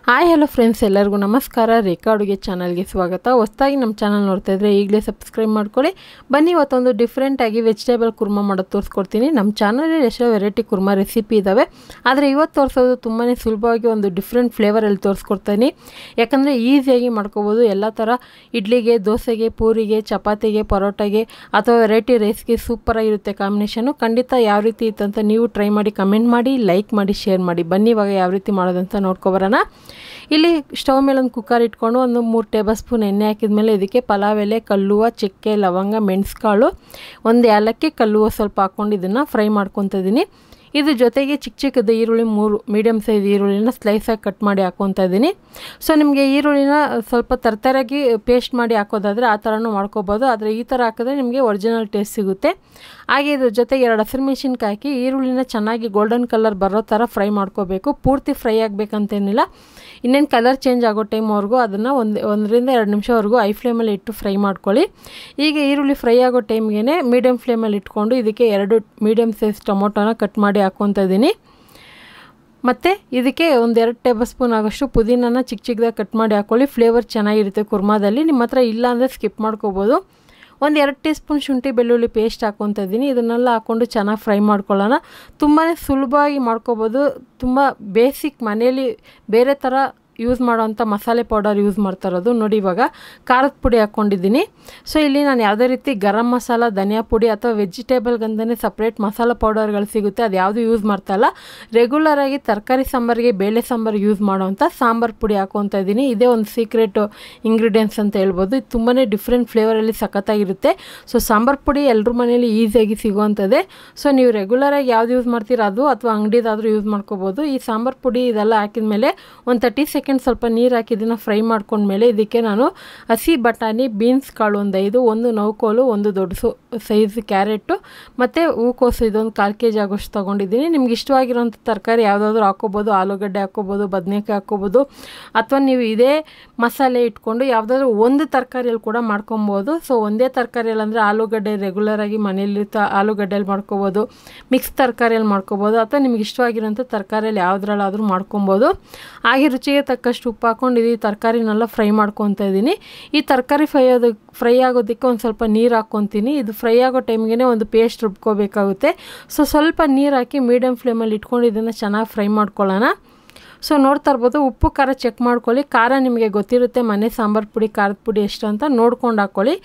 Hi hello friends, ಎಲ್ಲರಿಗೂ ನಮಸ್ಕಾರ. ರೇಖಾ ಅಡುಗೆ ಚಾನಲ್ಗೆ ಸ್ವಾಗತ. ಹೊಸದಾಗಿ ನಮ್ಮ ಚಾನಲ್ ನೋಡ್ತಾ ಇದ್ದರೆ ಈಗಲೇ ಸಬ್ಸ್ಕ್ರೈಬ್ ಮಾಡ್ಕೊಳ್ಳಿ. ಬನ್ನಿ, ಇವತ್ತೊಂದು ಡಿಫ್ರೆಂಟಾಗಿ ವೆಜಿಟೇಬಲ್ ಕುರ್ಮಾ ಮಾಡೋದು ತೋರಿಸ್ಕೊಡ್ತೀನಿ. ನಮ್ಮ ಚಾನಲಲ್ಲಿ ಎಷ್ಟೋ ವೆರೈಟಿ ಕುರ್ಮಾ ರೆಸಿಪಿ ಇದ್ದಾವೆ, ಆದರೆ ಇವತ್ತು ತೋರಿಸೋದು ತುಂಬಾ ಸುಲಭವಾಗಿ ಒಂದು ಡಿಫ್ರೆಂಟ್ ಫ್ಲೇವರಲ್ಲಿ ತೋರಿಸ್ಕೊಡ್ತೀನಿ. ಯಾಕಂದರೆ ಈಸಿಯಾಗಿ ಮಾಡ್ಕೋಬೋದು. ಎಲ್ಲ ಥರ ಇಡ್ಲಿಗೆ, ದೋಸೆಗೆ, ಪೂರಿಗೆ, ಚಪಾತಿಗೆ, ಪರೋಟಾಗೆ ಅಥವಾ ವೆರೈಟಿ ರೈಸ್ಗೆ ಸೂಪರಾಗಿರುತ್ತೆ ಕಾಂಬಿನೇಷನು. ಖಂಡಿತ ಯಾವ ರೀತಿ ಇತ್ತಂತ ನೀವು ಟ್ರೈ ಮಾಡಿ, ಕಮೆಂಟ್ ಮಾಡಿ, ಲೈಕ್ ಮಾಡಿ, ಶೇರ್ ಮಾಡಿ. ಬನ್ನಿ ಇವಾಗ ಯಾವ ರೀತಿ ಮಾಡೋದಂತ ನೋಡ್ಕೊಬರೋಣ. ಇಲ್ಲಿ ಸ್ಟವ್ ಮೇಲೆ ಒಂದು ಕುಕ್ಕರ್ ಇಟ್ಕೊಂಡು ಒಂದು 3 ಟೇಬಲ್ ಸ್ಪೂನ್ ಎಣ್ಣೆ ಹಾಕಿದ್ಮೇಲೆ ಇದಕ್ಕೆ ಪಲಾವ್ ಎಲೆ, ಕಲ್ಲುವ, ಚಕ್ಕೆ, ಲವಂಗ, ಮೆಣಸುಕಾಳು, ಒಂದು ಏಲಕ್ಕಿ, ಕಲ್ಲುವ ಸ್ವಲ್ಪ ಹಾಕ್ಕೊಂಡು ಇದನ್ನು ಫ್ರೈ ಮಾಡ್ಕೊತ ಇದ್ದೀನಿ. ಇದ್ರ ಜೊತೆಗೆ ಚಿಕ್ಕ ಚಿಕ್ಕದು ಈರುಳ್ಳಿ 3 ಮೀಡಿಯಮ್ ಸೈಜ್ ಈರುಳ್ಳಿನ ಸ್ಲೈಸಾಗಿ ಕಟ್ ಮಾಡಿ ಹಾಕ್ಕೊತಾ ಇದ್ದೀನಿ. ಸೊ ನಿಮಗೆ ಈರುಳ್ಳಿನ ಸ್ವಲ್ಪ ತರತರಾಗಿ ಪೇಸ್ಟ್ ಮಾಡಿ ಹಾಕೋದಾದರೆ ಆ ಥರನೂ ಮಾಡ್ಕೋಬೋದು, ಆದರೆ ಈ ಥರ ಹಾಕಿದ್ರೆ ನಿಮಗೆ ಒರಿಜಿನಲ್ ಟೇಸ್ಟ್ ಸಿಗುತ್ತೆ. ಹಾಗೆ ಇದ್ರ ಜೊತೆಗೆ 2 ಹಸಿರುಮೆಣಸಿನ್ಕಾಯಿ ಹಾಕಿ ಈರುಳ್ಳಿನ ಚೆನ್ನಾಗಿ ಗೋಲ್ಡನ್ ಕಲರ್ ಬರೋ ಥರ ಫ್ರೈ ಮಾಡ್ಕೋಬೇಕು. ಪೂರ್ತಿ ಫ್ರೈ ಆಗಬೇಕಂತೇನಿಲ್ಲ, ಇನ್ನೇನು ಕಲರ್ ಚೇಂಜ್ ಆಗೋ ಟೈಮ್ವರೆಗೂ ಅದನ್ನು 1 ರಿಂದ 2 ನಿಮಿಷವರೆಗೂ ಐ ಫ್ಲೇಮಲ್ಲಿ ಇಟ್ಟು ಫ್ರೈ ಮಾಡ್ಕೊಳ್ಳಿ. ಈಗ ಈರುಳ್ಳಿ ಫ್ರೈ ಆಗೋ ಟೈಮ್ಗೆ ಮೀಡಿಯಮ್ ಫ್ಲೇಮಲ್ಲಿ ಇಟ್ಕೊಂಡು ಇದಕ್ಕೆ 2 ಮೀಡಿಯಮ್ ಸೈಜ್ ಟೊಮೊಟೊನ ಕಟ್ ಮಾಡಿ ಹಾಕ್ಕೊತಾ ಇದ್ದೀನಿ. ಮತ್ತು ಇದಕ್ಕೆ 1-2 ಟೇಬಲ್ ಸ್ಪೂನ್ ಆಗೋಷ್ಟು ಪುದೀನನ ಚಿಕ್ಕ ಚಿಕ್ಕದಾಗಿ ಕಟ್ ಮಾಡಿ ಹಾಕ್ಕೊಳ್ಳಿ. ಫ್ಲೇವರ್ ಚೆನ್ನಾಗಿರುತ್ತೆ ಕುರ್ಮಾದಲ್ಲಿ. ನಿಮ್ಮ ಹತ್ರ ಇಲ್ಲ ಅಂದರೆ ಸ್ಕಿಪ್ ಮಾಡ್ಕೋಬೋದು. 1-2 ಟೀ ಸ್ಪೂನ್ ಶುಂಠಿ ಬೆಳ್ಳುಳ್ಳಿ ಪೇಸ್ಟ್ ಹಾಕ್ಕೊತಾ ಇದ್ದೀನಿ. ಇದನ್ನೆಲ್ಲ ಹಾಕ್ಕೊಂಡು ಚೆನ್ನಾಗಿ ಫ್ರೈ ಮಾಡ್ಕೊಳ್ಳೋಣ. ತುಂಬಾ ಸುಲಭವಾಗಿ ಮಾಡ್ಕೋಬೋದು. ತುಂಬ ಬೇಸಿಕ್, ಮನೇಲಿ ಬೇರೆ ಥರ ಯೂಸ್ ಮಾಡೋವಂಥ ಮಸಾಲೆ ಪೌಡರ್ ಯೂಸ್ ಮಾಡ್ತಾ ಇರೋದು. ನೋಡಿ, ಇವಾಗ ಖಾರದ ಪುಡಿ ಹಾಕ್ಕೊಂಡಿದ್ದೀನಿ. ಸೊ ಇಲ್ಲಿ ನಾನು ಯಾವುದೇ ರೀತಿ ಗರಂ ಮಸಾಲ, ಧನಿಯಾ ಪುಡಿ ಅಥವಾ ವೆಜಿಟೇಬಲ್ಗಂತಲೇ ಸಪ್ರೇಟ್ ಮಸಾಲ ಪೌಡರ್ಗಳು ಸಿಗುತ್ತೆ, ಅದು ಯಾವುದು ಯೂಸ್ ಮಾಡ್ತಾಯಿಲ್ಲ. ರೆಗ್ಯುಲರಾಗಿ ತರಕಾರಿ ಸಾಂಬಾರಿಗೆ, ಬೇಳೆ ಸಾಂಬಾರು ಯೂಸ್ ಮಾಡೋವಂಥ ಸಾಂಬಾರು ಪುಡಿ ಹಾಕ್ಕೊತಾ ಇದ್ದೀನಿ. ಇದೇ ಒಂದು ಸೀಕ್ರೆಟ್ ಇಂಗ್ರೀಡಿಯೆಂಟ್ಸ್ ಅಂತ ಹೇಳ್ಬೋದು. ಇದು ತುಂಬಾ ಡಿಫ್ರೆಂಟ್ ಫ್ಲೇವರಲ್ಲಿ ಸಖತ್ತಾಗಿರುತ್ತೆ. ಸೊ ಸಾಂಬಾರು ಪುಡಿ ಎಲ್ಲರ ಮನೇಲಿ ಈಸಿಯಾಗಿ ಸಿಗುವಂಥದ್ದೇ. ಸೊ ನೀವು ರೆಗ್ಯುಲರಾಗಿ ಯಾವ್ದು ಯೂಸ್ ಮಾಡ್ತೀರಾ ಅದು, ಅಥವಾ ಅಂಗಡಿದಾದರೂ ಯೂಸ್ ಮಾಡ್ಕೋಬೋದು. ಈ ಸಾಂಬಾರು ಪುಡಿ ಇದೆಲ್ಲ ಹಾಕಿದ ಮೇಲೆ ಒಂದು 30 ಸೆಕೆಂಡ್ ಸ್ವಲ್ಪ ನೀರು ಹಾಕಿ ಇದನ್ನು ಫ್ರೈ ಮಾಡ್ಕೊಂಡ್ಮೇಲೆ ಇದಕ್ಕೆ ನಾನು ಹಸಿ ಬಟಾಣಿ, ಬೀನ್ಸ್ ಕಾಳು ಒಂದು 5, ಒಂದು ನೌಕೋಲು, ಒಂದು ದೊಡ್ಡ ಸೈಜ್ ಕ್ಯಾರೆಟು ಮತ್ತು ಹೂಕೋಸು ಇದೊಂದು 1/4 kg ಆಗೋಷ್ಟು ತೊಗೊಂಡಿದ್ದೀನಿ. ನಿಮ್ಗೆ ಇಷ್ಟವಾಗಿರೋಂಥ ತರಕಾರಿ ಯಾವುದಾದ್ರೂ ಹಾಕ್ಕೋಬೋದು. ಆಲೂಗಡ್ಡೆ ಹಾಕ್ಕೋಬೋದು, ಬದನೆಕಾಯಿ ಹಾಕ್ಕೋಬೋದು, ಅಥವಾ ನೀವು ಇದೇ ಮಸಾಲೆ ಇಟ್ಕೊಂಡು ಯಾವುದಾದ್ರೂ ಒಂದು ತರಕಾರಿಯಲ್ಲಿ ಕೂಡ ಮಾಡ್ಕೊಬೋದು. ಸೊ ಒಂದೇ ತರಕಾರಿಯಲ್ಲಿ ಅಂದರೆ ಆಲೂಗಡ್ಡೆ ರೆಗ್ಯುಲರಾಗಿ ಮನೇಲಿ ಆಲೂಗಡ್ಡೆಯಲ್ಲಿ ಮಾಡ್ಕೋಬೋದು, ಮಿಕ್ಸ್ ತರಕಾರಿಯಲ್ಲಿ ಮಾಡ್ಕೋಬೋದು, ಅಥವಾ ನಿಮ್ಗೆ ಇಷ್ಟವಾಗಿರೋಂಥ ತರಕಾರಿಯಲ್ಲಿ ಯಾವುದ್ರಲ್ಲಾದರೂ ಮಾಡ್ಕೊಬೋದು. ಹಾಗೆ ರುಚಿಗೆ ತಕ್ಕಷ್ಟು ಉಪ್ಪು ಹಾಕ್ಕೊಂಡು ಈ ತರಕಾರಿನೆಲ್ಲ ಫ್ರೈ ಮಾಡ್ಕೊತಾ ಇದ್ದೀನಿ. ಈ ತರಕಾರಿ ಫ್ರೈ ಆಗೋದಕ್ಕೆ ಒಂದು ಸ್ವಲ್ಪ ನೀರು ಹಾಕ್ಕೊತೀನಿ. ಇದು ಫ್ರೈ ಆಗೋ ಟೈಮ್ಗೆ ಒಂದು ಪೇಸ್ಟ್ ರುಬ್ಕೋಬೇಕಾಗುತ್ತೆ. ಸೊ ಸ್ವಲ್ಪ ನೀರು ಹಾಕಿ ಮೀಡಿಯಮ್ ಫ್ಲೇಮಲ್ಲಿ ಇಟ್ಕೊಂಡು ಇದನ್ನು ಚೆನ್ನಾಗಿ ಫ್ರೈ ಮಾಡ್ಕೊಳ್ಳೋಣ. ಸೊ ನೋಡ್ತಾ ಇರ್ಬೋದು, ಉಪ್ಪು ಖಾರ ಚೆಕ್ ಮಾಡ್ಕೊಳ್ಳಿ. ಖಾರ ನಿಮಗೆ ಗೊತ್ತಿರುತ್ತೆ, ಮನೆ ಸಾಂಬಾರು ಪುಡಿ ಖಾರದ ಪುಡಿ ಎಷ್ಟು ಅಂತ ನೋಡ್ಕೊಂಡು ಹಾಕ್ಕೊಳ್ಳಿ.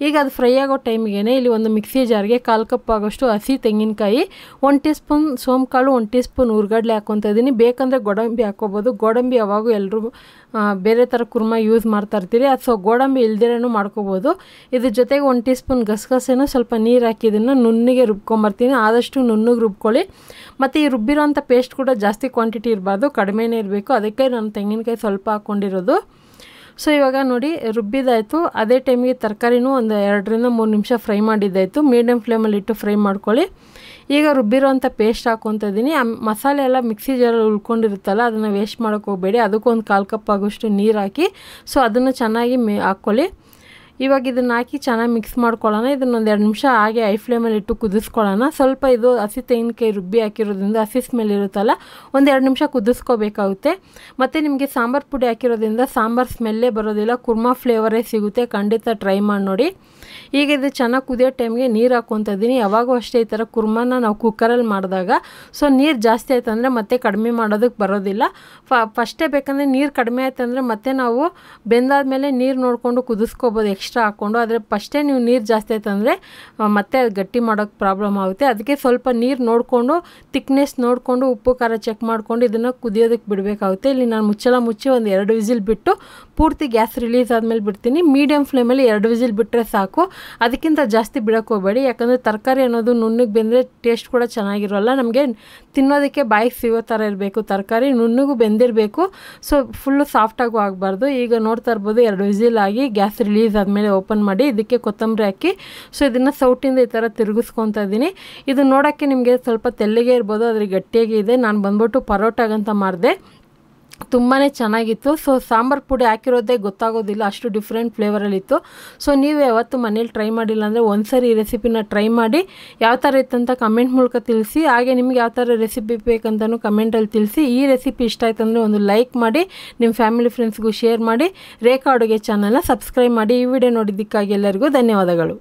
ಈಗ ಅದು ಫ್ರೈ ಆಗೋ ಟೈಮ್ಗೆ ಇಲ್ಲಿ ಒಂದು ಮಿಕ್ಸಿ ಜಾರ್ಗೆ 1/4 ಕಪ್ ಆಗೋಷ್ಟು ಹಸಿ ತೆಂಗಿನಕಾಯಿ, 1 ಟೀ ಸ್ಪೂನ್ ಸೋಂಕಾಳು, 1 ಟೀ ಸ್ಪೂನ್ ಹುರ್ಗಡ್ಲೆ ಹಾಕ್ಕೊತಾ ಇದ್ದೀನಿ. ಬೇಕಂದರೆ ಗೋಡಂಬಿ ಹಾಕ್ಕೋಬೋದು. ಗೋಡಂಬಿ ಯಾವಾಗೂ ಎಲ್ಲರೂ ಬೇರೆ ಥರ ಕುರ್ಮಾ ಯೂಸ್ ಮಾಡ್ತಾ ಇರ್ತೀರಿ, ಅದು ಸೊ ಗೋಡಂಬಿ ಇಲ್ದಿರೇನೂ ಮಾಡ್ಕೋಬೋದು. ಇದ್ರ ಜೊತೆಗೆ 1 ಟೀ ಸ್ಪೂನ್ ಗಸಗಸೆನೂ ಸ್ವಲ್ಪ ನೀರು ಹಾಕಿ ಇದನ್ನು ನುಣ್ಣಗೆ ರುಬ್ಕೊಂಬರ್ತೀನಿ. ಆದಷ್ಟು ನುಣ್ಣಗೆ ರುಬ್ಕೊಳ್ಳಿ. ಮತ್ತು ಈ ರುಬ್ಬಿರೋಂಥ ಪೇಸ್ಟ್ ಕೂಡ ಜಾಸ್ತಿ ಕ್ವಾಂಟಿಟಿ ಇರಬಾರ್ದು, ಕಡಿಮೆನೇ ಇರಬೇಕು. ಅದಕ್ಕೆ ನಾನು ತೆಂಗಿನಕಾಯಿ ಸ್ವಲ್ಪ ಹಾಕ್ಕೊಂಡಿರೋದು. ಸೊ ಇವಾಗ ನೋಡಿ, ರುಬ್ಬಿದಾಯಿತು. ಅದೇ ಟೈಮಿಗೆ ತರಕಾರಿನೂ ಒಂದು 2 ರಿಂದ 3 ನಿಮಿಷ ಫ್ರೈ ಮಾಡಿದ್ದಾಯಿತು. ಮೀಡಿಯಮ್ ಫ್ಲೇಮಲ್ಲಿ ಇಟ್ಟು ಫ್ರೈ ಮಾಡ್ಕೊಳ್ಳಿ. ಈಗ ರುಬ್ಬಿರೋಂಥ ಪೇಸ್ಟ್ ಹಾಕ್ಕೊತಾ ಇದ್ದೀನಿ. ಆ ಮಸಾಲೆ ಎಲ್ಲ ಮಿಕ್ಸಿ ಜಾರಲ್ಲಿ ಉಳ್ಕೊಂಡಿರುತ್ತಲ್ಲ, ಅದನ್ನು ವೇಸ್ಟ್ ಮಾಡೋಕ್ಕೆ ಹೋಗಬೇಡಿ. ಅದಕ್ಕೂ ಒಂದು 1/4 ಕಪ್ ಆಗೋಷ್ಟು ನೀರು ಹಾಕಿ ಸೊ ಅದನ್ನು ಚೆನ್ನಾಗಿ ಹಾಕ್ಕೊಳ್ಳಿ. ಇವಾಗ ಇದನ್ನು ಹಾಕಿ ಚೆನ್ನಾಗಿ ಮಿಕ್ಸ್ ಮಾಡ್ಕೊಳ್ಳೋಣ. ಇದನ್ನೊಂದು 2 ನಿಮಿಷ ಹಾಗೆ ಐ ಫ್ಲೇಮಲ್ಲಿ ಇಟ್ಟು ಕುದಿಸ್ಕೊಳ್ಳೋಣ. ಸ್ವಲ್ಪ ಇದು ಹಸಿ ತೆಂಗಿನಕಾಯಿ ರುಬ್ಬಿ ಹಾಕಿರೋದ್ರಿಂದ ಹಸಿ ಸ್ಮೆಲ್ ಇರುತ್ತಲ್ಲ, ಒಂದು 2 ನಿಮಿಷ ಕುದಿಸ್ಕೋಬೇಕಾಗುತ್ತೆ. ಮತ್ತು ನಿಮಗೆ ಸಾಂಬಾರು ಪುಡಿ ಹಾಕಿರೋದ್ರಿಂದ ಸಾಂಬಾರು ಸ್ಮೆಲ್ಲೇ ಬರೋದಿಲ್ಲ, ಕುರ್ಮಾ ಫ್ಲೇವರೇ ಸಿಗುತ್ತೆ. ಖಂಡಿತ ಟ್ರೈ ಮಾಡಿ ನೋಡಿ. ಈಗ ಇದು ಚೆನ್ನಾಗಿ ಕುದಿಯೋ ಟೈಮ್ಗೆ ನೀರು ಹಾಕ್ಕೊತಾ ಇದ್ದೀನಿ. ಯಾವಾಗೂ ಅಷ್ಟೇ ಈ ಥರ ಕುರ್ಮಾನ ನಾವು ಕುಕ್ಕರಲ್ಲಿ ಮಾಡಿದಾಗ ಸೊ ನೀರು ಜಾಸ್ತಿ ಆಯ್ತು ಅಂದರೆ ಮತ್ತೆ ಕಡಿಮೆ ಮಾಡೋದಕ್ಕೆ ಬರೋದಿಲ್ಲ. ಫಸ್ಟೇ ಬೇಕಂದರೆ ನೀರು ಕಡಿಮೆ ಆಯ್ತು ಅಂದರೆ ಮತ್ತೆ ನಾವು ಬೆಂದಾದ್ಮೇಲೆ ನೀರು ನೋಡಿಕೊಂಡು ಕುದಿಸ್ಕೋಬೋದು ಎಕ್ಸ್ಟ್ರಾ ಹಾಕ್ಕೊಂಡು. ಆದರೆ ಫಸ್ಟೇ ನೀವು ನೀರು ಜಾಸ್ತಿ ಆಯ್ತು ಅಂದರೆ ಮತ್ತೆ ಅದು ಗಟ್ಟಿ ಮಾಡೋಕ್ಕೆ ಪ್ರಾಬ್ಲಮ್ ಆಗುತ್ತೆ. ಅದಕ್ಕೆ ಸ್ವಲ್ಪ ನೀರು ನೋಡಿಕೊಂಡು, ತಿಕ್ನೆಸ್ ನೋಡಿಕೊಂಡು, ಉಪ್ಪು ಖಾರ ಚೆಕ್ ಮಾಡಿಕೊಂಡು ಇದನ್ನು ಕುದಿಯೋದಕ್ಕೆ ಬಿಡಬೇಕಾಗುತ್ತೆ. ಇಲ್ಲಿ ನಾನು ಮುಚ್ಚಳ ಮುಚ್ಚಿ ಒಂದು 2 ವಿಸಿಲ್ ಬಿಟ್ಟು ಪೂರ್ತಿ ಗ್ಯಾಸ್ ರಿಲೀಸ್ ಆದಮೇಲೆ ಬಿಡ್ತೀನಿ. ಮೀಡಿಯಮ್ ಫ್ಲೇಮಲ್ಲಿ 2 ವಿಸಿಲ್ ಬಿಟ್ಟರೆ ಸಾಕು, ಅದಕ್ಕಿಂತ ಜಾಸ್ತಿ ಬಿಡೋಕ್ಕೆ ಹೋಗಬೇಡಿ. ಯಾಕಂದರೆ ತರಕಾರಿ ಅನ್ನೋದು ನುಣ್ಣಗೆ ಬೆಂದರೆ ಟೇಸ್ಟ್ ಕೂಡ ಚೆನ್ನಾಗಿರೋಲ್ಲ. ನಮಗೆ ತಿನ್ನೋದಕ್ಕೆ ಬಾಯಿಗೆ ಸಿಗೋ ಥರ ಇರಬೇಕು. ತರಕಾರಿ ನುಣ್ಣಗೂ ಬೆಂದಿರಬೇಕು, ಸೊ ಫುಲ್ಲು ಸಾಫ್ಟಾಗೂ ಆಗಬಾರ್ದು. ಈಗ ನೋಡ್ತಾ ಇರ್ಬೋದು, 2 ವಿಸಿಲ್ ಆಗಿ ಗ್ಯಾಸ್ ರಿಲೀಸ್ ಆದಮೇಲೆ ಓಪನ್ ಮಾಡಿ ಇದಕ್ಕೆ ಕೊತ್ತಂಬರಿ ಹಾಕಿ ಸೊ ಇದನ್ನು ಸೌಟಿಂದ ಈ ಥರ ತಿರುಗಿಸ್ಕೊತಾ ಇದ್ದೀನಿ. ಇದು ನೋಡೋಕ್ಕೆ ನಿಮಗೆ ಸ್ವಲ್ಪ ತೆಳ್ಳಗೆ ಇರ್ಬೋದು, ಆದರೆ ಗಟ್ಟಿಯಾಗಿ ಇದೆ. ನಾನು ಬಂದ್ಬಿಟ್ಟು ಪರೋಟಾಗಂತ ಮಾಡಿದೆ. ತುಂಬಾ ಚೆನ್ನಾಗಿತ್ತು. ಸೊ ಸಾಂಬಾರು ಪುಡಿ ಹಾಕಿರೋದೇ ಗೊತ್ತಾಗೋದಿಲ್ಲ, ಅಷ್ಟು ಡಿಫ್ರೆಂಟ್ ಫ್ಲೇವರಲ್ಲಿತ್ತು. ಸೊ ನೀವು ಯಾವತ್ತು ಮನೇಲಿ ಟ್ರೈ ಮಾಡಿಲ್ಲ ಅಂದರೆ ಒಂದ್ಸರಿ ಈ ರೆಸಿಪಿನ ಟ್ರೈ ಮಾಡಿ ಯಾವ ಥರ ಇತ್ತಂತ ಕಮೆಂಟ್ ಮೂಲಕ ತಿಳಿಸಿ. ಹಾಗೆ ನಿಮ್ಗೆ ಯಾವ ಥರ ರೆಸಿಪಿ ಬೇಕಂತಲೂ ಕಮೆಂಟಲ್ಲಿ ತಿಳಿಸಿ. ಈ ರೆಸಿಪಿ ಇಷ್ಟ ಆಯ್ತು ಅಂದರೆ ಒಂದು ಲೈಕ್ ಮಾಡಿ, ನಿಮ್ಮ ಫ್ಯಾಮಿಲಿ ಫ್ರೆಂಡ್ಸ್ಗೂ ಶೇರ್ ಮಾಡಿ. ರೇಖಾ ಅಡುಗೆ ಚಾನಲ್ನ ಸಬ್ಸ್ಕ್ರೈಬ್ ಮಾಡಿ. ಈ ವಿಡಿಯೋ ನೋಡಿದ್ದಕ್ಕಾಗಿ ಎಲ್ಲರಿಗೂ ಧನ್ಯವಾದಗಳು.